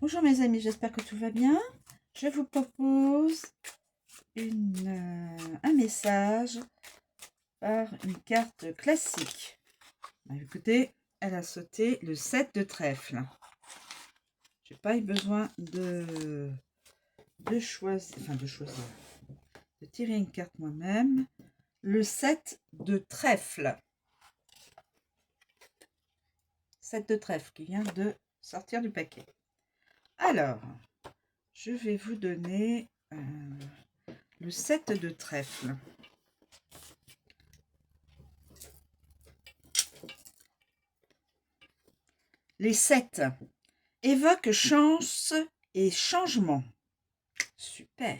Bonjour mes amis, j'espère que tout va bien. Je vous propose un message par une carte classique. Écoutez, elle a sauté le 7 de trèfle. J'ai pas eu besoin de choisir, de tirer une carte moi-même. Le 7 de trèfle. 7 de trèfle qui vient de sortir du paquet. Alors, je vais vous donner le 7 de trèfle. Les 7 évoquent chance et changement. Super.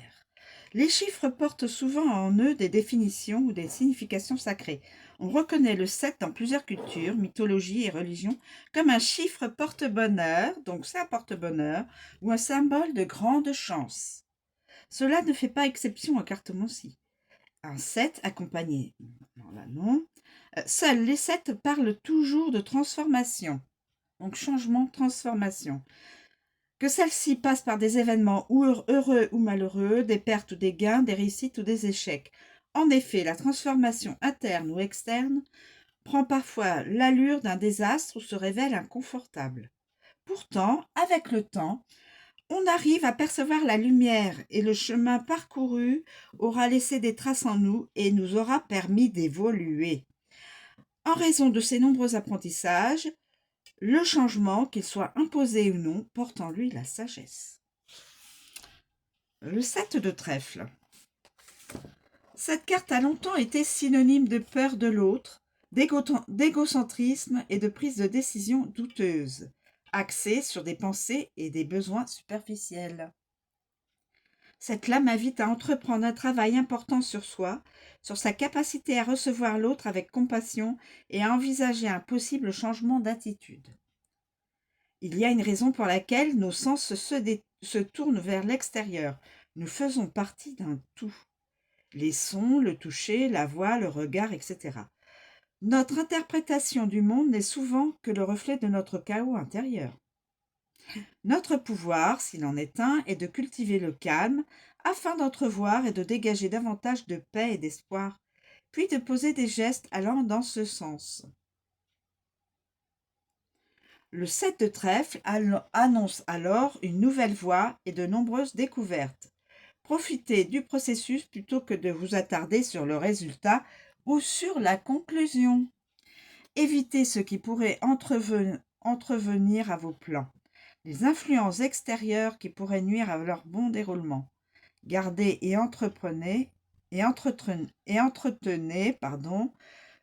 Les chiffres portent souvent en eux des définitions ou des significations sacrées. On reconnaît le 7 dans plusieurs cultures, mythologies et religions comme un chiffre porte-bonheur, donc c'est un porte-bonheur, ou un symbole de grande chance. Cela ne fait pas exception en cartomancie. Un 7 accompagné, non. Seuls les 7 parlent toujours de transformation. Donc changement, transformation. Que celle-ci passe par des événements heureux ou malheureux, des pertes ou des gains, des réussites ou des échecs. En effet, la transformation interne ou externe prend parfois l'allure d'un désastre ou se révèle inconfortable. Pourtant, avec le temps, on arrive à percevoir la lumière et le chemin parcouru aura laissé des traces en nous et nous aura permis d'évoluer. En raison de ces nombreux apprentissages, le changement, qu'il soit imposé ou non, porte en lui la sagesse. Le 7 de trèfle. Cette carte a longtemps été synonyme de peur de l'autre, d'égocentrisme et de prise de décision douteuse, axée sur des pensées et des besoins superficiels. Cette lame invite à entreprendre un travail important sur soi, sur sa capacité à recevoir l'autre avec compassion et à envisager un possible changement d'attitude. Il y a une raison pour laquelle nos sens se tournent vers l'extérieur. Nous faisons partie d'un tout. Les sons, le toucher, la voix, le regard, etc. Notre interprétation du monde n'est souvent que le reflet de notre chaos intérieur. Notre pouvoir, s'il en est un, est de cultiver le calme afin d'entrevoir et de dégager davantage de paix et d'espoir, puis de poser des gestes allant dans ce sens. Le 7 de trèfle annonce alors une nouvelle voie et de nombreuses découvertes. Profitez du processus plutôt que de vous attarder sur le résultat ou sur la conclusion. Évitez ce qui pourrait entrevenir à vos plans, les influences extérieures qui pourraient nuire à leur bon déroulement. Gardez et entretenez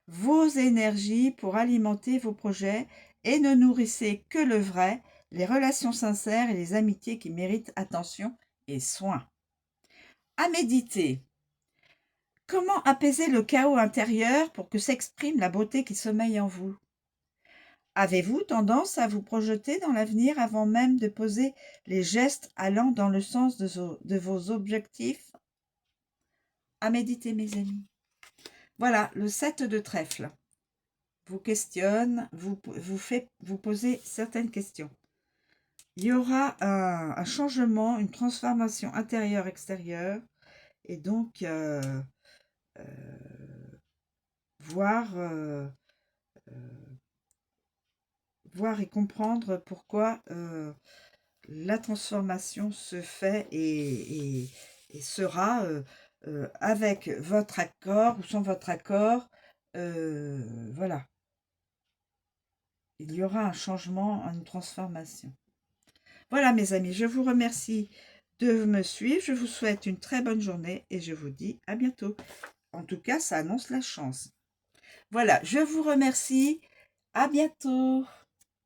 vos énergies pour alimenter vos projets et ne nourrissez que le vrai, les relations sincères et les amitiés qui méritent attention et soin. À méditer. Comment apaiser le chaos intérieur pour que s'exprime la beauté qui sommeille en vous? Avez-vous tendance à vous projeter dans l'avenir avant même de poser les gestes allant dans le sens de vos objectifs? À méditer, mes amis. Voilà, le 7 de trèfle vous questionne, vous posez certaines questions. Il y aura un changement, une transformation intérieure-extérieure, et donc voir et comprendre pourquoi la transformation se fait et sera avec votre accord ou sans votre accord. Voilà. Il y aura un changement, une transformation. Voilà mes amis, je vous remercie de me suivre. Je vous souhaite une très bonne journée et je vous dis à bientôt. En tout cas, ça annonce la chance. Voilà, je vous remercie. À bientôt.